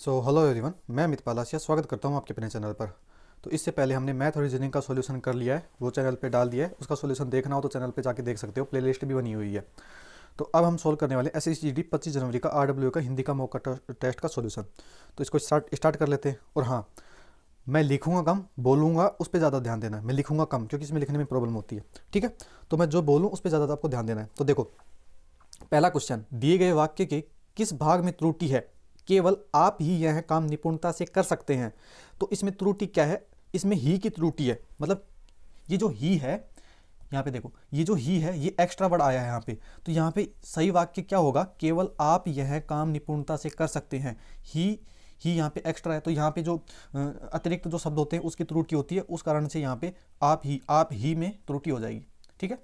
So hello everyone, मैं अमित पालासिया स्वागत करता हूँ आपके अपने चैनल पर। तो इससे पहले हमने मैथ और रीजनिंग का सॉल्यूशन कर लिया है, वो चैनल पे डाल दिया है। उसका सॉल्यूशन देखना हो तो चैनल पे जाके देख सकते हो, प्लेलिस्ट भी बनी हुई है। तो अब हम सोल्व करने वाले SSGD 25 जनवरी का RW का हिंदी का मॉक टेस्ट का सॉल्यूशन। तो इसको स्टार्ट कर लेते हैं। और हाँ, मैं लिखूंगा कम, बोलूंगा उस पर ज़्यादा ध्यान देना है। मैं लिखूंगा कम क्योंकि इसमें लिखने में प्रॉब्लम होती है, ठीक है। तो मैं जो बोलूँ उस पर ज़्यादा आपको ध्यान देना है। तो देखो, पहला क्वेश्चन, दिए गए वाक्य के किस भाग में त्रुटि है, केवल आप ही यह काम निपुणता से कर सकते हैं। तो इसमें त्रुटि क्या है, इसमें ही की त्रुटि है। मतलब ये जो ही है, यहाँ पे देखो, ये जो ही है ये एक्स्ट्रा वर्ड आया है यहाँ पे। तो यहाँ पे सही वाक्य क्या होगा, केवल आप यह काम निपुणता से कर सकते हैं। ही यहाँ पे एक्स्ट्रा है, तो यहाँ पे जो अतिरिक्त जो शब्द होते हैं उसकी त्रुटि होती है, उस कारण से यहाँ पे आप ही में त्रुटि हो जाएगी, ठीक है।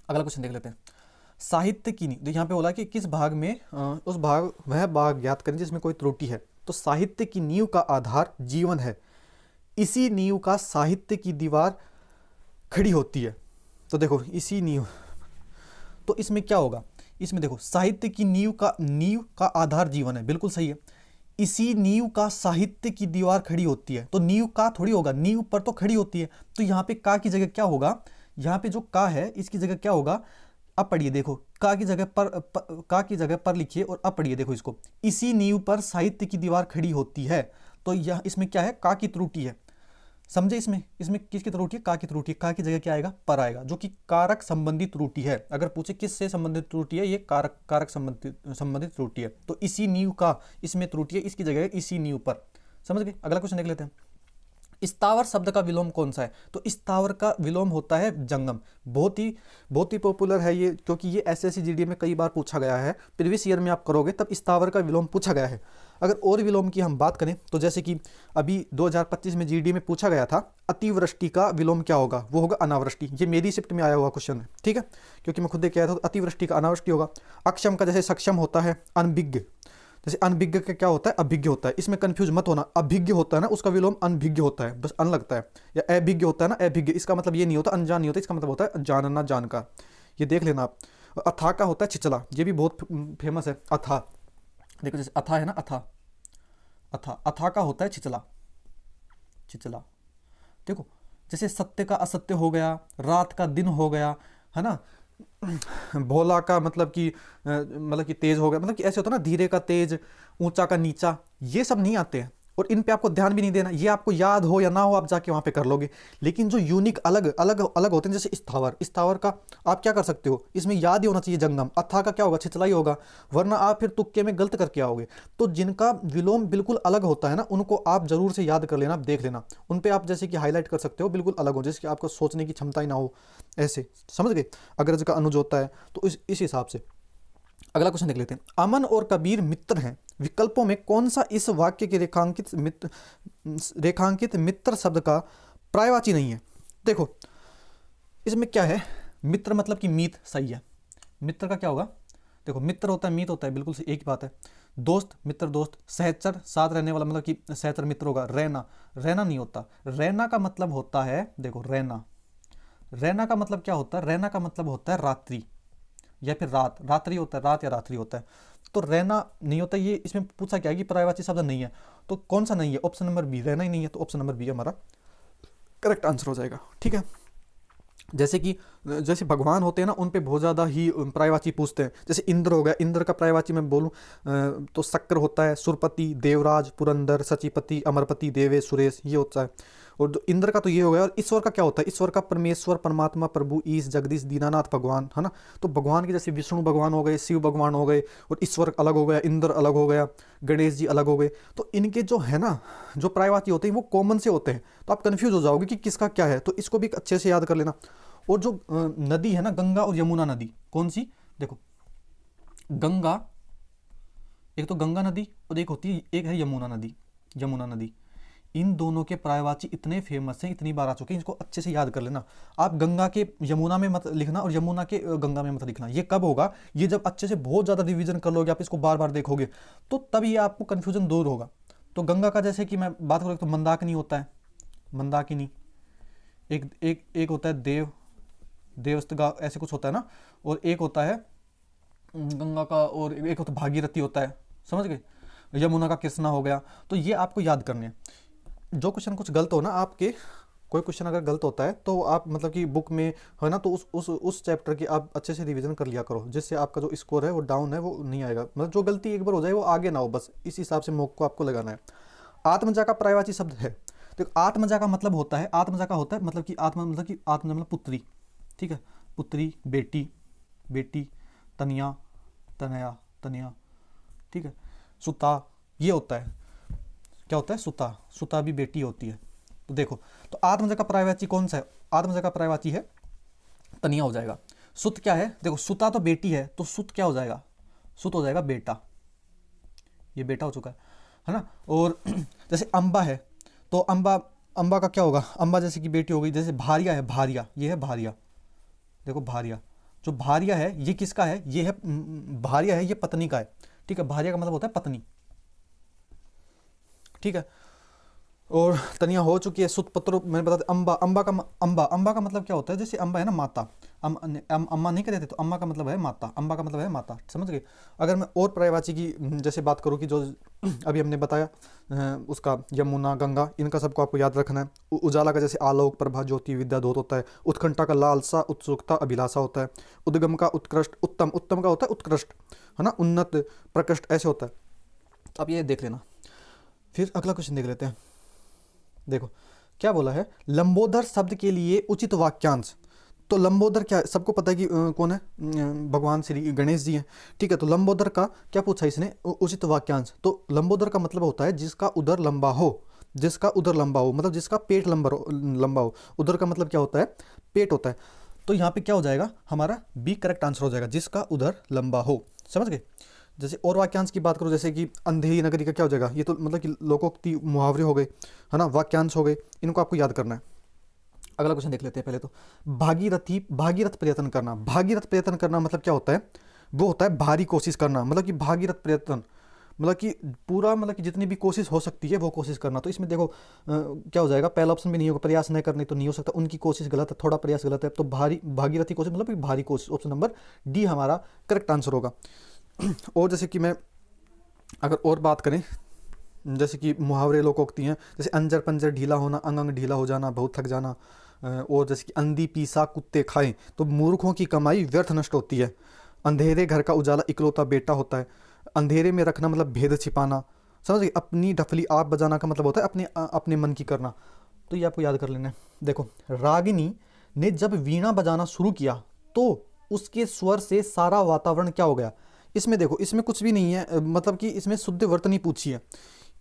अगला क्वेश्चन देख लेते हैं। साहित्य की नींव, यहाँ पे बोला कि किस भाग में वह भाग ज्ञात करें जिसमें कोई त्रुटि है। तो साहित्य की नींव का आधार जीवन है, इसी नींव का साहित्य की दीवार खड़ी होती है। तो देखो, इसी नींव, तो इसमें क्या होगा, इसमें देखो साहित्य की नींव का आधार जीवन है, बिल्कुल सही है। इसी नींव का साहित्य की दीवार खड़ी होती है, तो नींव का थोड़ी होगा, नींव पर तो खड़ी होती है। तो यहाँ पे का की जगह क्या होगा, यहाँ पे जो का है इसकी जगह क्या होगा। अब पढ़िए, देखो का की जगह का की जगह पर लिखिए और अब पढ़िए, देखो इसको, इसी नींव पर साहित्य की दीवार खड़ी होती है। तो यह इसमें क्या है, का की त्रुटि है। समझे, इसमें किसकी त्रुटि है, का की त्रुटि। का की जगह क्या आएगा, पर आएगा, जो कि कारक संबंधी त्रुटि है। अगर पूछे किस से संबंधित त्रुटि है, ये कारक संबंधित त्रुटि है। तो इसी नींव का इसमें त्रुटि है, इसकी जगह इसी नींव पर। समझ गए। अगला क्वेश्चन देख लेते हैं। स्थावर शब्द का विलोम कौन सा है। तो स्थावर का विलोम होता है जंगम। बहुत ही पॉपुलर है ये, क्योंकि ये SSCGD में कई बार पूछा गया है। प्रीवियस ईयर में आप करोगे तब स्थावर का विलोम पूछा गया है। अगर और विलोम की हम बात करें तो जैसे कि अभी 2025 में GD में पूछा गया था, अतिवृष्टि का विलोम क्या होगा, वो होगा अनावृष्टि। ये मेरी शिफ्ट में आया हुआ क्वेश्चन है, ठीक है, क्योंकि मैं खुद देख के आया था। तो अतिवृष्टि का अनावृष्टि होगा। अक्षम का जैसे सक्षम होता है, अनभिज्ञ, जैसे अनभिज्ञ का क्या होता है, अभिज्ञ होता है। इसमें कंफ्यूज मत होना, अभिज्ञ होता है ना उसका विलोम अनभिज्ञ होता है, बस अन लगता है। या अभिज्ञ होता है ना, अभिज्ञ, इसका मतलब ये नहीं होता अनजान नहीं होता, इसका मतलब होता है जानना, जानकार। ये देख लेना आप। अथा का होता है छिचला, ये भी बहुत फेमस है, अथा। देखो जैसे अथा है ना, अथा का होता है छिचला। देखो, जैसे सत्य का असत्य हो गया, रात का दिन हो गया, है ना। भोला का मतलब कि तेज हो गया, मतलब कि ऐसे होता है ना, धीरे का तेज, ऊंचा का नीचा, ये सब नहीं आते हैं। और इन पे आपको ध्यान भी नहीं देना, ये आपको याद हो या ना हो आप जाके वहां पे कर लोगे। लेकिन जो यूनिक अलग अलग अलग होते हैं, जैसे स्थावर का आप क्या कर सकते हो, इसमें याद ही होना चाहिए जंगम। अथा का क्या होगा, छिचला ही होगा, वरना आप फिर तुक्के में गलत करके आओगे। तो जिनका विलोम बिल्कुल अलग होता है ना, उनको आप जरूर से याद कर लेना, देख लेना। उन पे आप जैसे कि हाईलाइट कर सकते हो, बिल्कुल अलग हो, जैसे कि आपको सोचने की क्षमता ही ना हो, ऐसे, समझ गए। अग्रज का अनुज होता है, तो इस हिसाब से। अगला क्वेश्चन देख लेते हैं। अमन और कबीर मित्र हैं, विकल्पों में कौन सा इस वाक्य के रेखांकित मित्र शब्द का पर्यायवाची नहीं है। देखो, इसमें क्या है, मित्र मतलब कि मीत, सही है। मित्र का क्या होगा, देखो मित्र होता है, मीत होता है, बिल्कुल एक ही बात है। दोस्त, मित्र दोस्त। सहचर, साथ रहने वाला, मतलब कि सहचर मित्र होगा। रहना नहीं होता। रहना का मतलब होता है, देखो रहना का मतलब क्या होता है, रहना का मतलब होता है रात्रि या फिर रात्रि होता है, रात या रात्रि होता है। तो रहना नहीं होता। ये इसमें पूछा क्या है कि पर्यायवाची शब्द नहीं है, तो कौन सा नहीं है, ऑप्शन नंबर बी, रहना ही नहीं है। तो ऑप्शन नंबर बी हमारा करेक्ट आंसर हो जाएगा, ठीक है। जैसे भगवान होते हैं ना, उन पे बहुत ज़्यादा ही पर्यायवाची पूछते हैं। जैसे इंद्र हो गया, इंद्र का पर्यायवाची मैं बोलूँ तो शक्र होता है, सुरपति, देवराज, पुरंदर, सचिपति, अमरपति, देवेश, सुरेश, ये होता है। और जो इंद्र का तो ये हो गया। और ईश्वर का क्या होता है, ईश्वर का परमेश्वर, परमात्मा, प्रभु, ईश, जगदीश, दीनानाथ भगवान, है ना। तो भगवान के जैसे विष्णु भगवान हो गए, शिव भगवान हो गए, और ईश्वर अलग हो गया, इंद्र अलग हो गया, गणेश जी अलग हो गए। तो इनके जो है ना, जो पर्यायवाची होते हैं वो कॉमन से होते हैं। तो आप कन्फ्यूज हो जाओगे कि किसका क्या है, तो इसको भी अच्छे से याद कर लेना। और जो नदी है ना, गंगा और यमुना नदी, कौन सी, देखो गंगा, एक तो गंगा नदी और एक है यमुना नदी। इन दोनों के पर्यायवाची इतने फेमस हैं, इतनी बार आ चुके हैं, इसको अच्छे से याद कर लेना। आप गंगा के यमुना में मत लिखना और यमुना के गंगा में मत लिखना। ये कब होगा, ये जब अच्छे से बहुत ज़्यादा रिवीजन कर लोगे, आप इसको बार बार देखोगे, तो तब ये आपको कन्फ्यूजन दूर होगा। तो गंगा का जैसे कि मैं बात करूँ तो मंदाकिनी होता है, मंदाकिनी। एक होता है देवस्तगा, ऐसे कुछ होता है ना। और एक होता है गंगा का, और एक होता है भागीरथी होता है, समझ गए। यमुना का कृष्णा हो गया। तो ये आपको याद करने हैं। जो क्वेश्चन कुछ गलत हो ना आपके, कोई क्वेश्चन अगर गलत होता है तो आप मतलब कि बुक में है ना, तो उस चैप्टर की आप अच्छे से रिवीजन कर लिया करो, जिससे आपका जो स्कोर है वो डाउन है वो नहीं आएगा। मतलब जो गलती एक बार हो जाए वो आगे ना हो, बस इस हिसाब से मॉक को आपको लगाना है। आत्मजा का पर्यायवाची शब्द है। तो आत्मजा का मतलब होता है, आत्मजा का होता है मतलब कि आत्मा मतलब पुत्री, ठीक है, पुत्री, बेटी, बेटी, तनिया, तनया, तनिया, ठीक है, सुता, ये होता है, क्या होता है, सुता, सुता भी बेटी होती है। तो देखो, तो आत्मजा का पर्यायवाची कौन सा है, आत्मजा का पर्यायवाची है तनिया हो जाएगा। सुत क्या है, देखो सुता तो बेटी है, तो सुत क्या हो जाएगा, सुत हो जाएगा बेटा, ये बेटा हो चुका है ना। और जैसे अम्बा है, तो अम्बा, अम्बा का क्या होगा, अम्बा जैसे कि बेटी हो गई। जैसे भारिया है, भारिया, ये है भारिया, देखो भारिया, जो भारिया है ये किसका है, ये है भारिया है, ये पत्नी का है, ठीक है, भारिया का मतलब होता है पत्नी, ठीक है। और तनिया हो चुकी है। सुतपत्र मैंने बता दिया। अम्बा, अम्बा का मतलब क्या होता है, जैसे अम्बा है ना माता, अम्मा नहीं कहते थे, तो अम्मा का मतलब है माता, अम्बा का मतलब है माता, समझ गए। अगर मैं और पर्यायवाची की जैसे बात करूँ कि जो अभी हमने बताया उसका यमुना, गंगा, इनका सबको आपको याद रखना है। उजाला का जैसे आलोक, प्रभा, ज्योति, विद्या, द्योत होता है। उत्कंठा का लालसा, उत्सुकता, अभिलाषा होता है। उद्गम का उत्कृष्ट, उत्तम, उत्तम का होता है उत्कृष्ट, है ना, उन्नत, प्रकृष्ट, ऐसे होता है। तो अब ये देख लेना। फिर अगला क्वेश्चन देख लेते हैं। देखो क्या बोला है, लंबोदर शब्द के लिए उचित वाक्यांश। तो लंबोदर क्या है, सबको पता है कि कौन है, भगवान श्री गणेश जी हैं, ठीक है। तो लंबोदर का क्या पूछा इसने, उचित वाक्यांश। तो लंबोदर का मतलब होता है जिसका उदर लंबा हो, जिसका उदर लंबा हो, मतलब जिसका पेट लंबा हो। उदर का मतलब क्या होता है, पेट होता है। तो यहाँ पे क्या हो जाएगा, हमारा बी करेक्ट आंसर हो जाएगा, जिसका उदर लंबा हो, समझ गए। जैसे और वाक्यांश की बात करो, जैसे कि अंधेरी नगरी का क्या हो जाएगा, ये तो मतलब कि लोकोक्ति, मुहावरे हो गए, है ना, वाक्यांश हो गए, इनको आपको याद करना है। अगला क्वेश्चन देख लेते हैं पहले तो। भागीरथी, भागीरथ प्रयत्न करना। भागीरथ प्रयत्न करना मतलब क्या होता है, वो होता है भारी कोशिश करना, मतलब कि भागीरथ प्रयत्न मतलब कि पूरा, मतलब कि जितनी भी कोशिश हो सकती है वो कोशिश करना। तो इसमें देखो क्या हो जाएगा, पहला ऑप्शन भी नहीं होगा, प्रयास नहीं करनी तो नहीं हो सकता, उनकी कोशिश गलत है, थोड़ा प्रयास गलत है, तो भारी, भागीरथी कोशिश मतलब कि भारी कोशिश, ऑप्शन नंबर डी हमारा करेक्ट आंसर होगा। और जैसे कि मैं अगर और बात करें, जैसे कि मुहावरे लोकोक्ति हैं, जैसे अंजर पंजर ढीला होना, अंग अंग ढीला हो जाना, बहुत थक जाना। और जैसे कि अंधी पीसा कुत्ते खाएं, तो मूर्खों की कमाई व्यर्थ नष्ट होती है। अंधेरे घर का उजाला इकलौता बेटा होता है। अंधेरे में रखना मतलब भेद छिपाना, समझ गए। अपनी डफली आप बजाना का मतलब होता है अपने मन की करना। तो ये आपको याद कर लेना है। देखो, रागिनी ने जब वीणा बजाना शुरू किया तो उसके स्वर से सारा वातावरण क्या हो गया। इसमें देखो, इसमें कुछ भी नहीं है, मतलब कि इसमें शुद्ध वर्तनी पूछी है।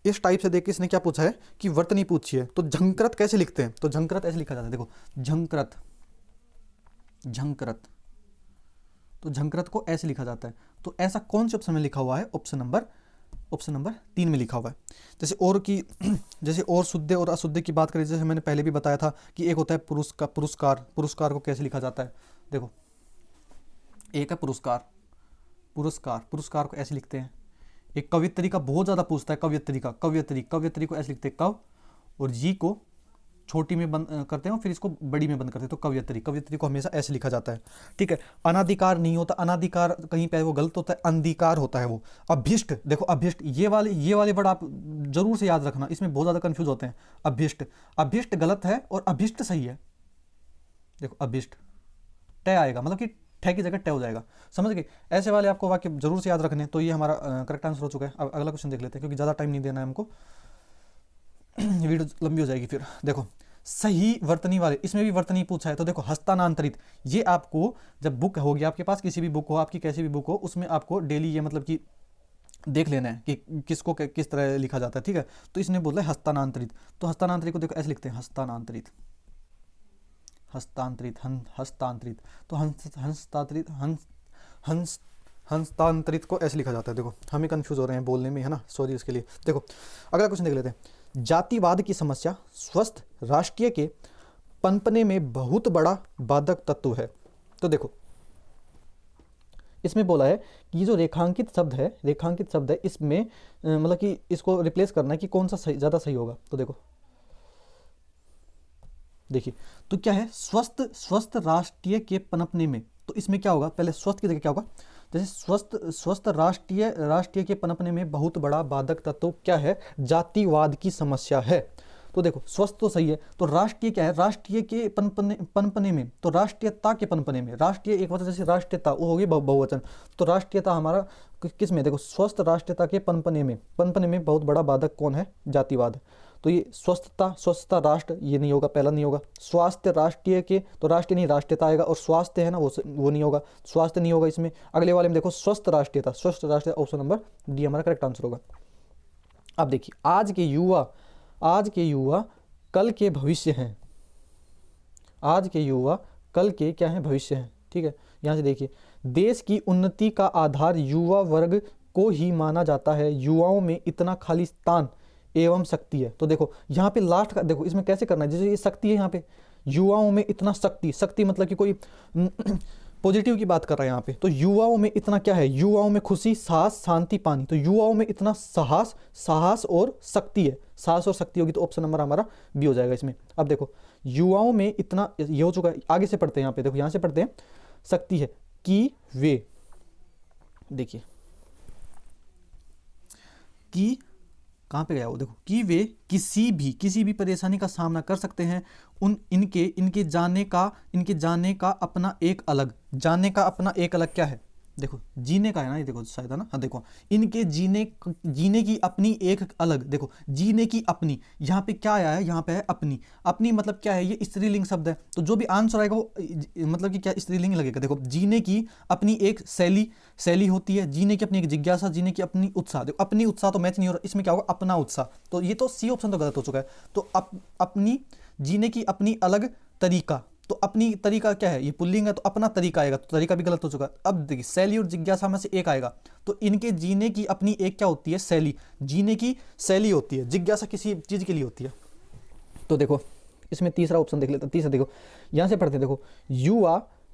इस टाइप से देख के इसने क्या पूछा है कि वर्तनी पूछी है। तो झंकृत कैसे लिखते हैं, तो झंकृत ऐसे लिखा जाता है, देखो झंकृत, झंकृत, तो झंकृत को ऐसे लिखा जाता है। तो ऐसा कौन से ऑप्शन में लिखा हुआ है, ऑप्शन नंबर 3 में लिखा हुआ है। जैसे और की जैसे और शुद्ध और अशुद्ध की बात करें, जैसे मैंने पहले भी बताया था कि एक होता है पुरस्कार, पुरस्कार को कैसे लिखा जाता है, देखो एक है पुरस्कार, पुरस्कार को ऐसे लिखते हैं। एक कवियत्री का बहुत ज़्यादा पूछता है, कवियत्री को ऐसे लिखते हैं कव, और जी को छोटी में बंद करते हैं और फिर इसको बड़ी में बंद करते हैं, तो कवियत्री को हमेशा ऐसे लिखा जाता है, ठीक है। अनाधिकार नहीं होता, अनाधिकार कहीं पे वो गलत होता है, अंधिकार होता है वो। अभीष्ट, देखो अभीष्ट, ये वाले वर्ड आप जरूर से याद रखना, इसमें बहुत ज़्यादा कंफ्यूज होते हैं। अभीष्ट, अभीष्ट गलत है और अभीष्ट सही है। देखो अभीष्ट, टय आएगा, मतलब कि ठे की जगह टय हो जाएगा, समझ गए। ऐसे वाले आपको वाक्य जरूर से याद रखने। तो ये हमारा करेक्ट आंसर हो चुका है। अब अगला क्वेश्चन देख लेते हैं, क्योंकि ज़्यादा टाइम नहीं देना है हमको, वीडियो लंबी हो जाएगी फिर। देखो सही वर्तनी वाले, इसमें भी वर्तनी पूछा है। तो देखो हस्तांतरित, ये आपको जब बुक होगी आपके पास, किसी भी बुक हो आपकी, कैसी भी बुक हो, उसमें आपको डेली ये मतलब कि देख लेना है कि किसको किस तरह लिखा जाता है, ठीक है। तो इसने बोला है हस्तांतरित, तो हस्तांतरित को देखो ऐसे लिखते हैं, हस्तांतरित, हस्तांतरित, हस्तांतरित, तो हस्तांतरित, हस्तांतरित को ऐसे लिखा जाता है। देखो हमें कंफ्यूज हो रहे हैं बोलने में, है ना, सॉरी इसके लिए। देखो अगला क्वेश्चन देख लेते हैं। जातिवाद की समस्या स्वस्थ राष्ट्रीय के पनपने में बहुत बड़ा बाधक तत्व है। तो देखो इसमें बोला है कि ये जो रेखांकित शब्द है, इसमें मतलब कि इसको रिप्लेस करना है कि कौन सा सही, ज़्यादा सही होगा। तो देखो देखिए, तो क्या है, स्वस्थ राष्ट्रीय के पनपने में, तो इसमें क्या होगा, पहले स्वस्थ की जगह क्या होगा, जैसे स्वस्थ स्वस्थ राष्ट्रीय के पनपने में बहुत बड़ा बाधक तत्व क्या है, जातिवाद की समस्या है। तो देखो स्वस्थ तो सही है, तो राष्ट्रीय क्या है, राष्ट्रीय के पनपने में, तो राष्ट्रीयता के पनपने में, राष्ट्रीय एक वचन जैसे राष्ट्रीयता वो होगी बहुवचन, तो राष्ट्रीयता हमारा किस में, देखो स्वस्थ राष्ट्रीयता के पनपने में बहुत बड़ा बाधक कौन है, जातिवाद। तो ये स्वस्थता राष्ट्र ये नहीं होगा, पहला नहीं होगा। स्वास्थ्य राष्ट्रीय के, तो राष्ट्रीय नहीं राष्ट्रीयता आएगा, और स्वास्थ्य है ना वो नहीं होगा, स्वास्थ्य नहीं होगा इसमें। अगले वाले में देखो स्वस्थ राष्ट्रीयता, ऑप्शन नंबर डी हमारा करेक्ट आंसर होगा। अब देखिए आज के युवा कल के भविष्य हैं, आज के युवा कल के क्या है, भविष्य हैं, ठीक है। यहाँ से देखिए देश की उन्नति का आधार युवा वर्ग को ही माना जाता है, युवाओं में इतना खालिस्तान एवं शक्ति है। तो देखो यहाँ पे लास्ट का देखो इसमें कैसे करना है, जैसे ये शक्ति है यहाँ पे, युवाओं में इतना शक्ति मतलब कि कोई पॉजिटिव की बात कर रहा है यहाँ पे। तो युवाओं में इतना क्या है, युवाओं में खुशी, साहस, शांति, पानी। तो युवाओं में इतना साहस और शक्ति है, साहस और शक्ति होगी, तो ऑप्शन नंबर हमारा बी हो जाएगा इसमें। अब देखो युवाओं में इतना ये हो चुका है, आगे से पढ़ते हैं यहाँ पे, देखो यहाँ से पढ़ते हैं, शक्ति है कि वे, देखिए कि कहाँ पे गया वो, देखो कि वे किसी भी परेशानी का सामना कर सकते हैं। इनके जाने का अपना एक अलग क्या है, देखो जीने का है ना ये, देखो शायद है ना, हाँ देखो इनके जीने की अपनी एक अलग, देखो जीने की अपनी, यहाँ पे क्या आया है, यहाँ पे है अपनी मतलब क्या है, ये स्त्रीलिंग शब्द है, तो जो भी आंसर आएगा वो मतलब कि क्या स्त्रीलिंग लगेगा। देखो जीने की अपनी एक शैली होती है, जीने की अपनी एक जिज्ञासा, जीने की अपनी उत्साह। देखो अपनी उत्साह तो मैच नहीं हो रहा, इसमें क्या होगा, अपना उत्साह, तो ये तो सी ऑप्शन तो गलत हो चुका है। तो अपनी जीने की अपनी अलग तरीका, तो अपनी तरीका क्या है, ये पुल्लिंग है, तो अपना तरीका आएगा, तो तरीका भी गलत हो चुका है। अब देखिए शैली और जिज्ञासा में से एक आएगा, तो इनके जीने की अपनी एक क्या होती है, शैली, जीने की शैली होती है, जिज्ञासा किसी चीज के लिए होती है। तो देखो इसमें तीसरा ऑप्शन देख लेते हैं, तीसरा देखो यहां से पढ़ते हैं, देखो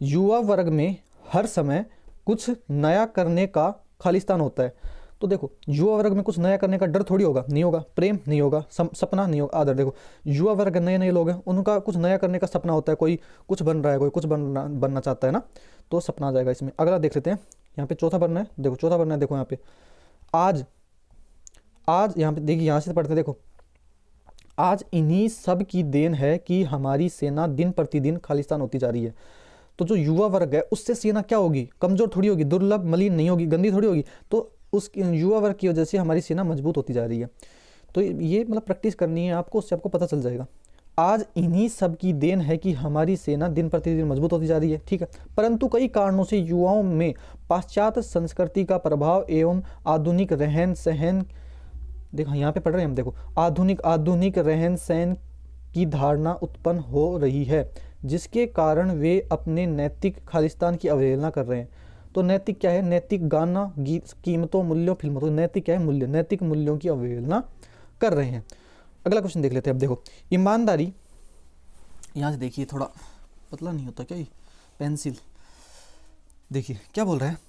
युवा वर्ग में हर समय कुछ नया करने का खालिस्तान होता है। तो देखो युवा वर्ग में कुछ नया करने का डर थोड़ी होगा, नहीं होगा, प्रेम नहीं होगा, सपना नहीं होगा, आदर। देखो युवा वर्ग नए लोग हैं, उनका कुछ नया करने का सपना होता है, कोई कुछ बन रहा है, कोई कुछ बनना चाहता है ना, तो सपना आ जाएगा इसमें। अगला देख लेते हैं, यहाँ पे चौथा बनना है, देखो चौथा बनना है, देखो यहाँ पे आज यहाँ पे देखिए, यहाँ से पढ़ते हैं, देखो आज इन्हीं सब की देन है कि हमारी सेना दिन प्रतिदिन खालिस्तान होती जा रही है। तो जो युवा वर्ग है उससे सेना क्या होगी, कमजोर थोड़ी होगी, दुर्लभ मलिन नहीं होगी, गंदी थोड़ी होगी, तो उस युवा वर्ग की वजह से हमारी सेना मजबूत होती जा रही है। तो ये मतलब प्रैक्टिस करनी है आपको, उससे आपको पता चल जाएगा। आज इन्हीं सब की देन है कि हमारी सेना दिन प्रतिदिन मजबूत होती जा रही है, ठीक है। परंतु कई कारणों से युवाओं में पाश्चात्य संस्कृति का प्रभाव एवं आधुनिक रहन सहन, देखो यहाँ पे पढ़ रहे हैं हम, देखो आधुनिक रहन सहन की धारणा उत्पन्न हो रही है, जिसके कारण वे अपने नैतिक खालिस्तान की अवहेलना कर रहे हैं। तो नैतिक क्या है, नैतिक गाना, गीत, कीमतों, मूल्यों, फिल्मों, तो नैतिक क्या है, मूल्य, नैतिक मूल्यों की अवहेलना कर रहे हैं। अगला क्वेश्चन देख लेते हैं। अब देखो ईमानदारी, यहाँ से देखिए थोड़ा पतला नहीं होता क्या ये पेंसिल, देखिए क्या बोल रहा है,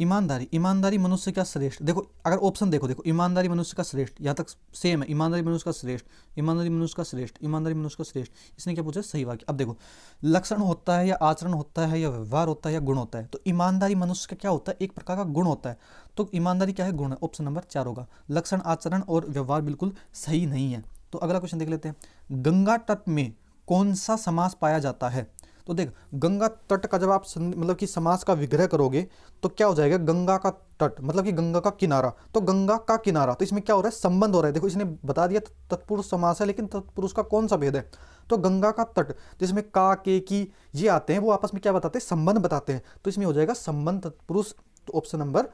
ईमानदारी मनुष्य का श्रेष्ठ। देखो अगर ऑप्शन देखो ईमानदारी मनुष्य का श्रेष्ठ, यहाँ तक सेम है, ईमानदारी मनुष्य का श्रेष्ठ, ईमानदारी मनुष्य का श्रेष्ठ, ईमानदारी मनुष्य का श्रेष्ठ। इसने क्या पूछा, सही वाक्य। अब देखो लक्षण होता है या आचरण होता है या व्यवहार होता है या गुण होता है, तो ईमानदारी मनुष्य का क्या होता है, एक प्रकार का गुण होता है। तो ईमानदारी क्या है, गुण है, ऑप्शन नंबर 4 होगा। लक्षण, आचरण और व्यवहार बिल्कुल सही नहीं है। तो अगला क्वेश्चन देख लेते हैं, गंगा तट में कौन सा समास पाया जाता है। तो देख गंगा तट का जब आप मतलब कि समास का विग्रह करोगे तो क्या हो जाएगा, गंगा का तट मतलब कि गंगा का किनारा, तो गंगा का किनारा, तो इसमें क्या हो रहा है, संबंध हो रहा है। देखो इसने बता दिया तत्पुरुष समास है, लेकिन तत्पुरुष का कौन सा भेद है, तो गंगा का तट जिसमें का, के, की ये आते हैं, वो आपस में क्या बताते हैं, संबंध बताते हैं, तो इसमें हो जाएगा संबंध तत्पुरुष। तो ऑप्शन नंबर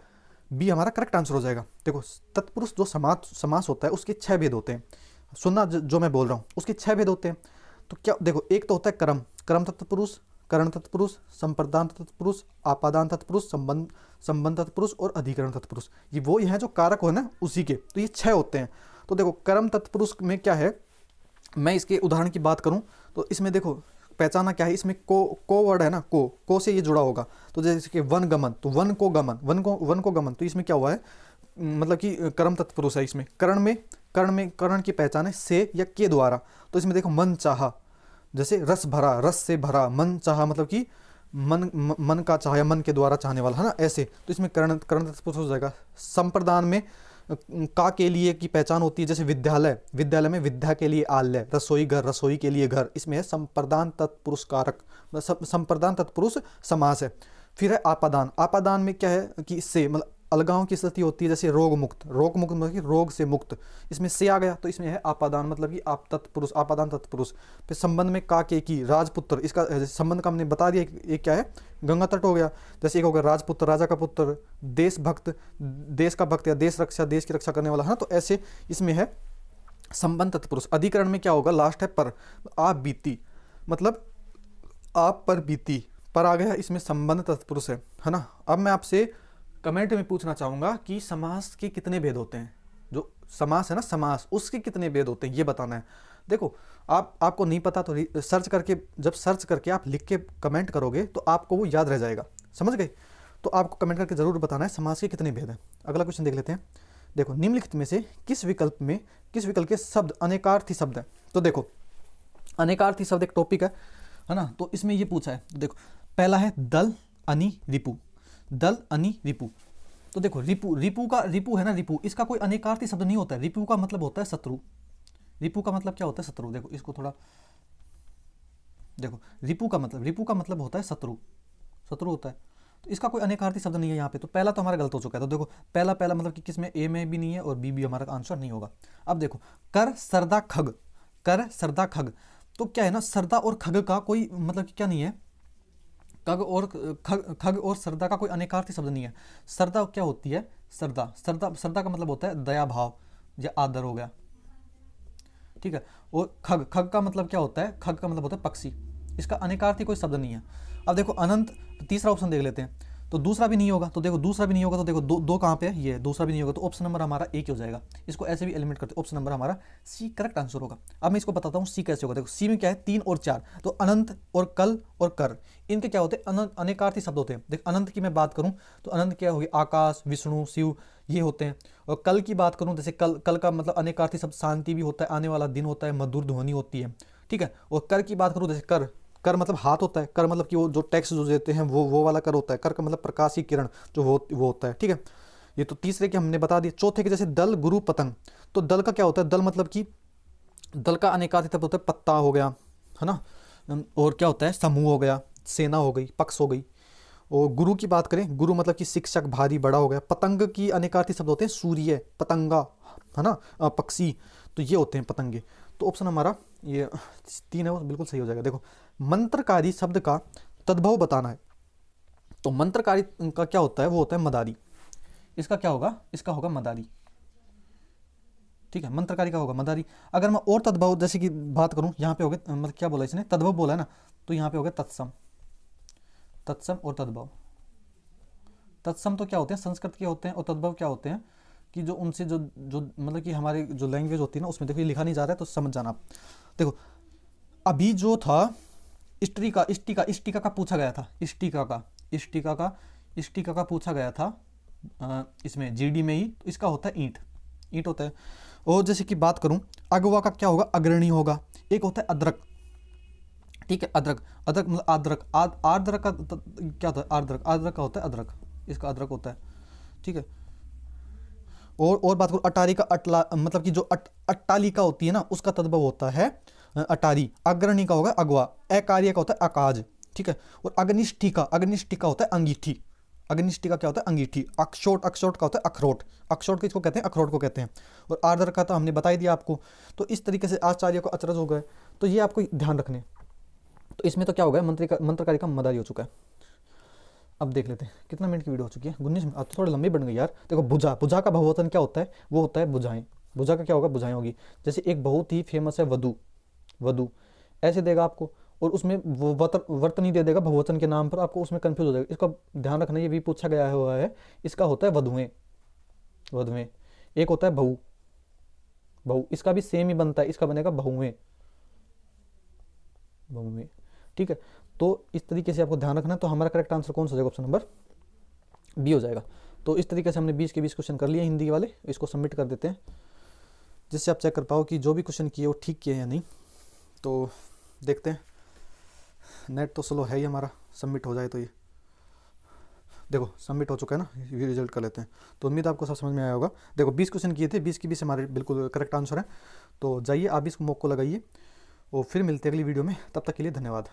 बी हमारा करेक्ट आंसर हो जाएगा। देखो तत्पुरुष जो समास होता है उसके 6 भेद होते हैं, सुनना जो मैं बोल रहा हूँ, उसके 6 भेद होते हैं। तो क्या देखो, एक तो होता है कर्म तत्पुरुष, करण तत्पुरुष, संप्रदान तत्पुरुष, आपादान तत्पुरुष, संबंध तत्पुरुष और अधिकरण तत्पुरुष। ये वो है जो कारक हो ना उसी के, तो ये 6 होते हैं। तो देखो कर्म तत्पुरुष में क्या है, मैं इसके उदाहरण की बात करूं तो इसमें देखो पहचाना क्या है, इसमें को वर्ड है ना, को से ये जुड़ा होगा। तो जैसे कि वन गमन, तो वन को गमन, तो इसमें क्या हुआ है, मतलब कि कर्म तत्पुरुष है। इसमें करण की पहचान है से या के द्वारा। तो इसमें देखो मन चाहा, जैसे रस भरा, रस से भरा, मन चाहा मतलब कि मन का चाहा, मन के द्वारा चाहने वाला, है ना, ऐसे। तो इसमें करण करण तत्पुरुष हो जाएगा। संप्रदान में का के लिए की पहचान होती है, जैसे विद्यालय, विद्यालय में विद्या के लिए आलय, रसोई घर, रसोई के लिए घर, इसमें है संप्रदान तत्पुरुष कारक, संप्रदान तत्पुरुष समास है। फिर है आपादान, आपादान में क्या है कि इससे मतलब अलगाव की स्थिति होती है, जैसे रोग मुक्त, रोग मुक्त मतलब कि रोग से मुक्त, इसमें से आ गया तो इसमें है आपादान, मतलब कि आप तत्पुरुष, आपादान तत्पुरुष। फिर संबंध में का के की, राजपुत्र, इसका संबंध का हमने बता दिया, एक क्या है, गंगा तट हो गया। जैसे एक हो गया राजपुत्र, राजा का पुत्र, देशभक्त, देश का भक्त या देश रक्षा, देश की रक्षा करने वाला, है ना, तो ऐसे इसमें है संबंध तत्पुरुष। अधिकरण में क्या होगा, लास्ट है पर, आप बीती, मतलब आप पर बीती, पर आ गया, इसमें संबंध तत्पुरुष है ना। अब मैं आपसे कमेंट में पूछना चाहूंगा कि समास के कितने भेद होते हैं, जो समास है ना, समास, उसके कितने भेद होते हैं ये बताना है। देखो आपको नहीं पता तो सर्च करके, जब सर्च करके आप लिख के कमेंट करोगे तो आपको वो याद रह जाएगा, समझ गए। तो आपको कमेंट करके जरूर बताना है समास के कितने भेद हैं। अगला क्वेश्चन देख लेते हैं। देखो, निम्नलिखित में से किस विकल्प के शब्द अनेकार्थी शब्द है। तो देखो, अनेकार्थी शब्द एक टॉपिक है ना, तो इसमें ये पूछा है। देखो, पहला है दल अनि रिपु, दल अनि रिपु। तो देखो, रिपु का, रिपु है ना, रिपु, इसका कोई अनेकार्थी शब्द नहीं होता है। रिपु का मतलब होता है शत्रु, रिपु का मतलब क्या होता है, शत्रु। देखो इसको थोड़ा देखो, रिपु का मतलब होता है शत्रु, शत्रु होता है। तो इसका कोई अनेकार्थी शब्द नहीं है यहाँ पे। तो पहला तो हमारा गलत हो चुका है। तो देखो, पहला मतलब कि किसमें, ए में भी नहीं है और बी भी हमारा आंसर नहीं होगा। अब देखो, कर सरदा खग, कर सरदा खग, तो क्या है ना, सरदा और खग का कोई मतलब कि क्या नहीं है, खग और सरदा का कोई अनेकार्थी शब्द नहीं है। सरदा क्या होती है, सरदा का मतलब होता है दया भाव या आदर हो गया, ठीक है। और खग का मतलब क्या होता है, खग का मतलब होता है पक्षी, इसका अनेकार्थी कोई शब्द नहीं है। अब देखो अनंत, तीसरा ऑप्शन देख लेते हैं। तो दूसरा भी नहीं होगा, तो देखो दूसरा भी नहीं होगा, तो देखो दो कहाँ पे है, ये दूसरा भी नहीं होगा, तो ऑप्शन नंबर हमारा एक ही हो जाएगा। इसको ऐसे भी एलिमिनेट करते, ऑप्शन नंबर हमारा सी करेक्ट आंसर होगा। अब मैं इसको बताता हूँ सी कैसे होगा। देखो, सी में क्या है, 3 और 4, तो अनंत और कल और कर, इनके क्या होते हैं, अनेकार्थी शब्द होते हैं। देख, अनंत की मैं बात करूँ तो अनंत क्या होगी, आकाश, विष्णु, शिव, ये होते हैं। और कल की बात करूँ, जैसे कल का मतलब अनेकार्थी शब्द शांति भी होता है, आने वाला दिन होता है, मधुर ध्वनि होती है, ठीक है। और कर की बात करूँ, जैसे कर मतलब हाथ होता है, कर मतलब कि वो जो टैक्स जो देते हैं वो वाला कर होता है। कर का मतलब प्रकाश की किरण जो वो होता है, ठीक है। ये तो तीसरे के हमने बता दिए। चौथे के जैसे दल, गुरु, पतंग, तो दल का क्या होता है, दल मतलब कि दल का अनेकार्थी शब्द होता है, पत्ता हो गया, है ना, और क्या होता है, समूह हो गया, सेना हो गई, पक्ष हो गई। और गुरु की बात करें, गुरु मतलब कि शिक्षक, भारी, बड़ा हो गया। पतंग की अनेकार्थी शब्द होते हैं, सूर्य, पतंगा, है ना, पक्षी, तो ये होते हैं पतंगे। तो ऑप्शन हमारा ये 3 है, वो बिल्कुल सही हो जाएगा। देखो, मंत्रकारी शब्द का तद्भव बताना है। तो मंत्रकारी का क्या होता है, वो होता है मदारी, इसका क्या होगा, इसका होगा मदारी, ठीक है। मंत्रकारी का होगा मदारी। अगर मैं और तद्भव जैसे कि बात करूं, यहाँ पे हो गया, मतलब क्या बोला इसने, तद्भव बोला है ना, तो यहाँ पे हो गया तत्सम, तत्सम और तद्भव। तत्सम तो क्या होते हैं, संस्कृत के होते हैं, और तद्भव क्या होते हैं कि जो उनसे जो जो मतलब कि हमारे जो लैंग्वेज होती है ना, उसमें देखो ये लिखा नहीं जा रहा है तो समझ जाना आप। देखो, अभी जो था इष्टिका का पूछा गया था, इष्टिका का पूछा गया था इसमें जीडी में ही, तो इसका होता है ईंट होता है। और जैसे कि बात करूं, अगवा का क्या होगा, अग्रणी होगा। एक होता है अदरक, ठीक है, अदरक मतलब आर्द्रक, आर्द्रक का क्या होता है, आर्द्रक का होता है अदरक, इसका अदरक होता है, ठीक है। और बात करूं, अटारी का मतलब कि जो अट्टालिका होती है ना, उसका तद्भव होता है अटारी। अग्रणी का होगा अगवा, अकार्य का होता है अकाज, ठीक है। और अग्निष्ठिका होता है अंगीठी, अग्निष्ठिका क्या होता है, अंगीठी। अक्षोट का होता है अखरोट, अक्षोट किसको कहते हैं, अखरोट को कहते हैं। और आर्द्र का तो हमने बता ही दिया आपको। तो इस तरीके से आचार्य को अचरज हो गए, तो ये आपको ध्यान रखने। तो इसमें तो क्या हो गया, मंत्रकारी का मदारी हो चुका है। अब देख लेते हैं कितना मिनट की वीडियो हो चुकी है, 19 मिनट। अब तो थोड़ी लंबी बन गई यार। देखो, भुजा का बहुवचन क्या होता है, वो होता है भुजाएं। भुजा का क्या होगा, भुजाएं होगी। जैसे एक बहुत ही फेमस है वधु, ऐसे देगा आपको, और उसमें वो वर्त नहीं दे देगा बहुवचन के नाम पर, आपको उसमें कंफ्यूज हो जाएगा। इसका ध्यान रखना, ये भी पूछा गया हुआ है। इसका होता है वधुएं। एक होता है बहु, इसका भी सेम ही बनता है, इसका बनेगा बहुएं, ठीक है। तो इस तरीके से आपको ध्यान रखना है। तो हमारा करेक्ट आंसर कौन सा हो जाएगा, ऑप्शन नंबर बी हो जाएगा। तो इस तरीके से हमने 20 के 20 क्वेश्चन कर लिए हिंदी वाले, इसको सबमिट कर देते हैं, जिससे आप चेक कर पाओ कि जो भी क्वेश्चन किए वो ठीक किए हैं या नहीं। तो देखते हैं। नेट तो स्लो है ही हमारा, सबमिट हो जाए तो ये देखो सबमिट हो चुका है ना, ये रिजल्ट कर लेते हैं। तो उम्मीद आपको सब समझ में आया होगा। देखो 20 क्वेश्चन किए थे, 20 की 20 हमारे बिल्कुल करेक्ट आंसर है। तो जाइए आप भी इस मॉक को लगाइए और फिर मिलते हैं अगली वीडियो में। तब तक के लिए धन्यवाद।